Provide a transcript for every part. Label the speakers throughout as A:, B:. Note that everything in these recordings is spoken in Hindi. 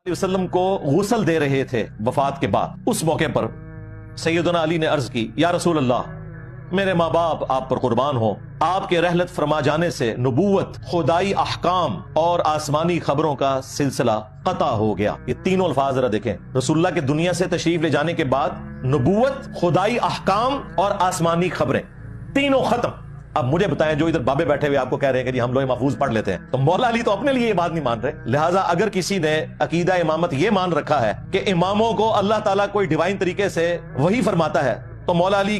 A: वसल्लम को गुस्ल दे रहे थे वफात के बाद। उस मौके पर सैयदना अली ने अर्ज की, या रसूल अल्लाह, मेरे माँ बाप आप पर कुर्बान हो, आपके रहलत फरमा जाने से नबूवत, खुदाई अहकाम और आसमानी खबरों का सिलसिला कता हो गया। ये तीनों अल्फाज जरा देखें, रसूलुल्लाह के दुनिया से तशरीफ ले जाने के बाद नबूवत, खुदाई अहकाम और आसमानी खबरें तीनों खत्म। अब मुझे बताएं, जो इधर बाबे बैठे हुए आपको कह रहे हैं कि जी हम लोहे महफूज पढ़ लेते हैं, तो मौला अली तो अपने लिए ये बात नहीं मान रहे। लिहाजा अगर किसी ने अकीदा इमामत ये मान रखा है कि इमामों को अल्लाह ताला कोई डिवाइन तरीके से वही फरमाता है, तो मौला अली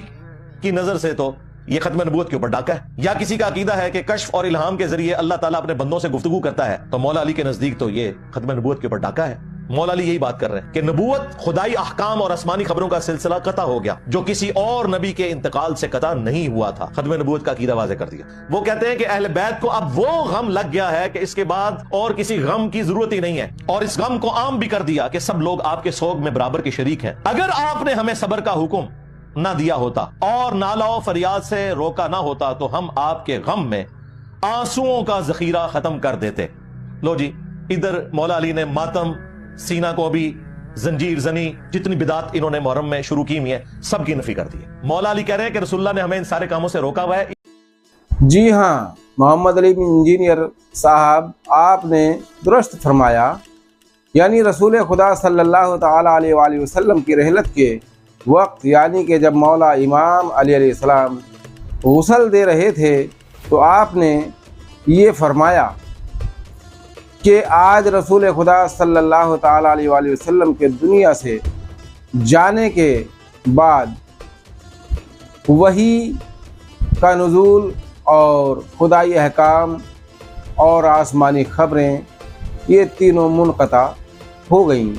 A: की नजर से तो ये खत्म नबूवत के ऊपर डाका है। या किसी का अकीदा है कि कश्फ और इल्हाम के जरिए अल्लाह ताला अपने बंदों से गुफ्तगू करता है, तो मौला अली के नजदीक तो ये खत्म नबूवत के ऊपर डाका है। मौला अली यही बात कर रहे हैं कि नबूवत, खुदाई अहकाम और आसमानी खबरों का सिलसिला कता हो गया, जो किसी और नबी के इंतकाल से कता नहीं हुआ था। खत्म नबूवत का अकीदा वाज़ेह कर दिया। वो कहते हैं कि अहले बैत को अब वो गम लग गया है कि इसके बाद और किसी गम की जरूरत ही नहीं है, और इस गम को आम भी कर दिया कि सब लोग आपके सोग में बराबर के शरीक हैं। अगर आपने हमें सब्र का हुक्म ना दिया होता और नाला फरियाद से रोका ना होता, तो हम आपके गम में आंसुओं का जखीरा खत्म कर देते। लो जी, इधर मौला अली ने मातम, सीना को भी जंजीर जनी, जितनी बिदात इन्होंने मुहर्रम में शुरू की हुई है, सबकी नफी कर दी है। मौला अली कह रहे हैं कि रसूलुल्लाह ने हमें इन सारे कामों से रोका हुआ है।
B: जी हाँ, मोहम्मद अली इंजीनियर साहब, आपने दुरुस्त फरमाया। यानी रसूल खुदा सल्लल्लाहु ताला अलैहि वसल्लम की रहलत के वक्त, यानी कि जब मौला इमाम अली अलैहिस्सलाम गुस्ल दे रहे थे, तो आपने ये फरमाया कि आज रसूल खुदा सल्लल्लाहु ताला अलैहि वसल्लम के दुनिया से जाने के बाद वही का नुज़ूल और खुदाई अहकाम और आसमानी खबरें, ये तीनों मुनक़ता हो गई।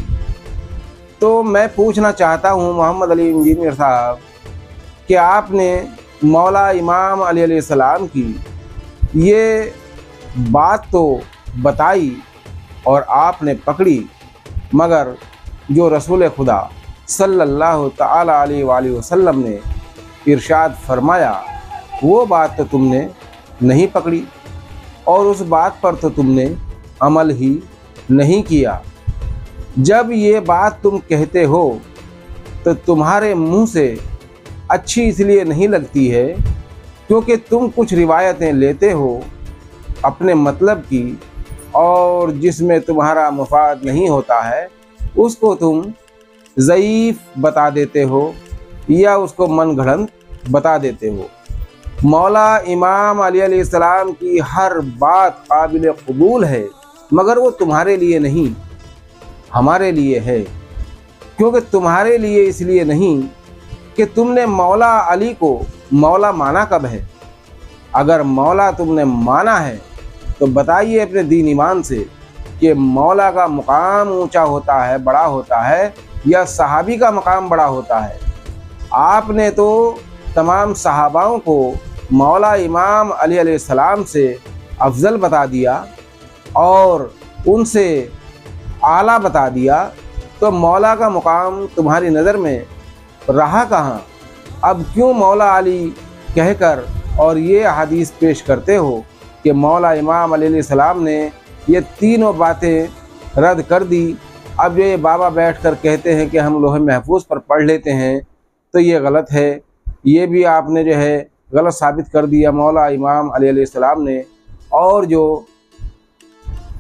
B: तो मैं पूछना चाहता हूँ मोहम्मद अली इंजीनियर साहब कि आपने मौला इमाम अली अलैहिस्सलाम की ये बात तो बताई और आपने पकड़ी, मगर जो रसूल खुदा सल्लल्लाहु ताला अलैहि वसल्लम ने इरशाद फरमाया, वो बात तो तुमने नहीं पकड़ी और उस बात पर तो तुमने अमल ही नहीं किया। जब ये बात तुम कहते हो तो तुम्हारे मुंह से अच्छी इसलिए नहीं लगती है क्योंकि तुम कुछ रिवायतें लेते हो अपने मतलब की, और जिसमें तुम्हारा मुफाद नहीं होता है उसको तुम ज़ईफ़ बता देते हो या उसको मन घड़ंत बता देते हो। मौला इमाम अली अलैहिस्सलाम की हर बात काबिल कबूल है, मगर वो तुम्हारे लिए नहीं, हमारे लिए है। क्योंकि तुम्हारे लिए इसलिए नहीं कि तुमने मौला अली को मौला माना कब है। अगर मौला तुमने माना है तो बताइए अपने दीन ईमान से कि मौला का मुकाम ऊंचा होता है, बड़ा होता है, या सहाबी का मकाम बड़ा होता है। आपने तो तमाम सहाबाओं को मौला इमाम अली अलैहिस्सलाम से अफजल बता दिया और उनसे आला बता दिया, तो मौला का मुकाम तुम्हारी नज़र में रहा कहाँ? अब क्यों मौला अली कहकर और ये हदीस पेश करते हो कि मौला इमाम अलैहिस्सलाम ने ये तीनों बातें रद्द कर दी। अब ये बाबा बैठकर कहते हैं कि हम लोहे महफूज पर पढ़ लेते हैं, तो ये गलत है। ये भी आपने जो है गलत साबित कर दिया मौला इमाम अलैहिस्सलाम ने। और जो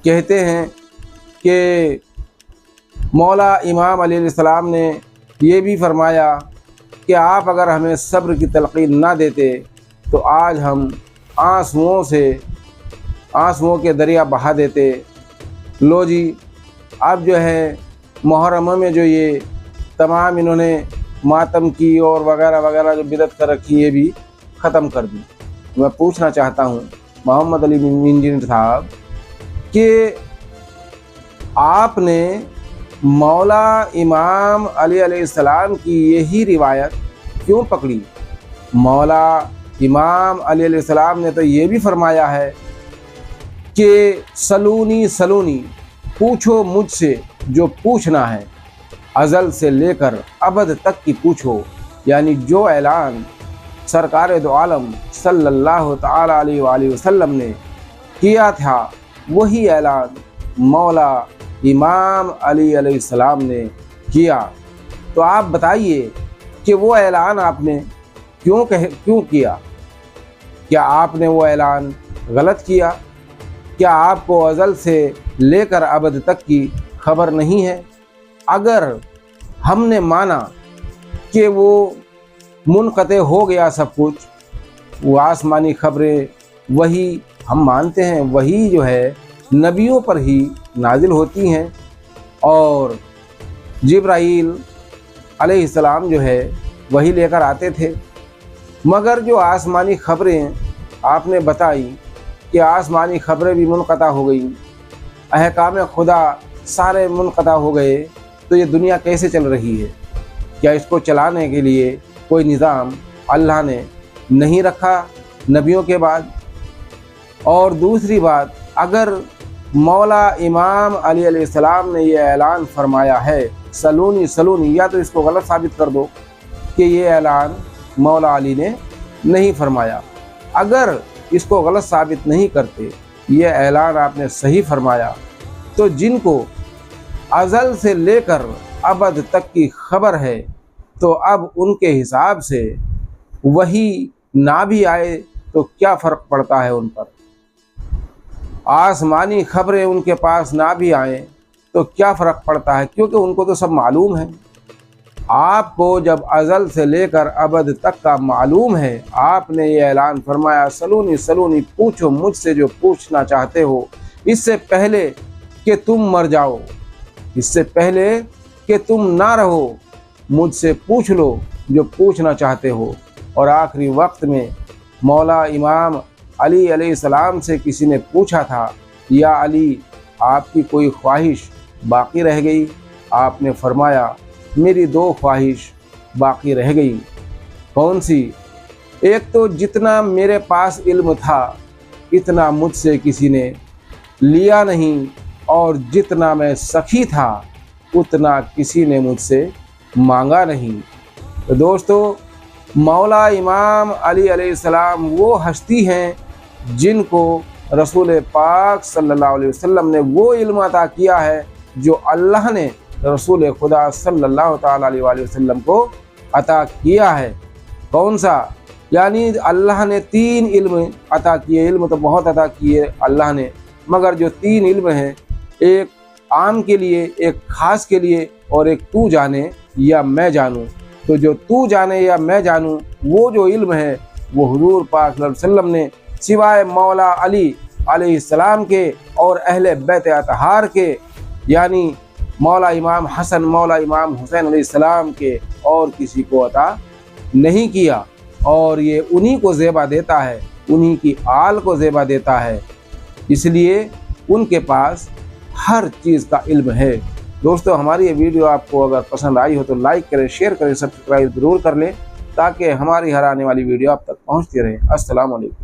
B: कहते हैं कि मौला इमाम अलैहिस्सलाम ने ये भी फरमाया कि आप अगर हमें सब्र की तलक़ीन ना देते तो आज हम आंसुओं के दरिया बहा देते। लो जी, अब जो है मुहर्रम में जो ये तमाम इन्होंने मातम की और वगैरह वगैरह जो बिदत कर रखी, ये भी ख़त्म कर दी। मैं पूछना चाहता हूँ मोहम्मद अली इंजीनियर साहब कि आपने मौला इमाम अली अलैहिस्सलाम की यही रिवायत क्यों पकड़ी? मौला इमाम अली अलैहिस्सलाम ने तो ये भी फरमाया है कि सलूनी सलूनी, पूछो मुझसे जो पूछना है, अज़ल से लेकर अबद तक की पूछो। यानी जो ऐलान सरकार दो आलम सल्लल्लाहु ताला अलैहि वसल्लम ने किया था, वही ऐलान मौला इमाम अली अलैहिस्सलाम ने किया। तो आप बताइए कि वो ऐलान आपने क्यों किया? क्या आपने वो ऐलान गलत किया? क्या आपको अज़ल से लेकर अबद तक की खबर नहीं है? अगर हमने माना कि वो मुनक़ते हो गया सब कुछ, वो आसमानी खबरें वही हम मानते हैं वही जो है नबियों पर ही नाजिल होती हैं और जिब्राईल अलैहिस्सलाम जो है वही लेकर आते थे। मगर जो आसमानी खबरें आपने बताई कि आसमानी खबरें भी मुनक़ता हो गई, अहकाम खुदा सारे मुनक़ता हो गए, तो ये दुनिया कैसे चल रही है? क्या इसको चलाने के लिए कोई निज़ाम अल्लाह ने नहीं रखा नबियों के बाद? और दूसरी बात, अगर मौला इमाम अली अलैहिस्सलाम ने यह ऐलान फरमाया है सलूनी सलूनी, या तो इसको गलत साबित कर दो कि ये ऐलान मौला अली ने नहीं फरमाया। अगर इसको गलत साबित नहीं करते, ये ऐलान आपने सही फरमाया, तो जिनको अज़ल से लेकर अबद तक की खबर है, तो अब उनके हिसाब से वही ना भी आए तो क्या फ़र्क पड़ता है उन पर? आसमानी खबरें उनके पास ना भी आए तो क्या फ़र्क पड़ता है, क्योंकि उनको तो सब मालूम है। आपको जब अज़ल से लेकर अबद तक का मालूम है, आपने ये ऐलान फरमाया सलूनी सलूनी, पूछो मुझसे जो पूछना चाहते हो, इससे पहले कि तुम मर जाओ, इससे पहले कि तुम ना रहो, मुझसे पूछ लो जो पूछना चाहते हो। और आखिरी वक्त में मौला इमाम अली अलैहिस्सलाम से किसी ने पूछा था, या अली आपकी कोई ख्वाहिश बाकी रह गई? आपने फरमाया मेरी 2 ख्वाहिश बाकी रह गई। कौन सी? एक तो जितना मेरे पास इल्म था इतना मुझसे किसी ने लिया नहीं, और जितना मैं सखी था उतना किसी ने मुझसे मांगा नहीं। तो दोस्तों, मौला इमाम अली अलैहिस्सलाम वो हस्ती हैं जिनको रसूल पाक सल्लल्लाहु अलैहि वसल्लम ने वो इल्म अता किया है जो अल्लाह ने रसूल खुदा सल्लल्लाहु ताला अलैहि वसल्लम को अता किया है। कौन सा? यानी अल्लाह ने 3 इल्म अता किए। इल्म तो बहुत अता किए अल्लाह ने, मगर जो 3 इल्म हैं, एक आम के लिए, एक ख़ास के लिए, और एक तू जाने या मैं जानूँ। तो जो तू जाने या मैं जानूँ वो जो इल्म है वो हुजूर पाक सल्लल्लाहु अलैहि वसल्लम ने सिवाय मौला अली अलैहिस्सलाम के और अहले बैत अतहार के, यानी मौला इमाम हसन मौला इमाम हुसैन अलैहिस्सलाम के, और किसी को अता नहीं किया। और ये उन्हीं को ज़ेबा देता है, उन्हीं की आल को ज़ेबा देता है, इसलिए उनके पास हर चीज़ का इल्म है। दोस्तों, हमारी ये वीडियो आपको अगर पसंद आई हो तो लाइक करें, शेयर करें, सब्सक्राइब ज़रूर कर लें, ताकि हमारी हर आने वाली वीडियो आप तक पहुँचती रहे। अस्सलाम वालेकुम।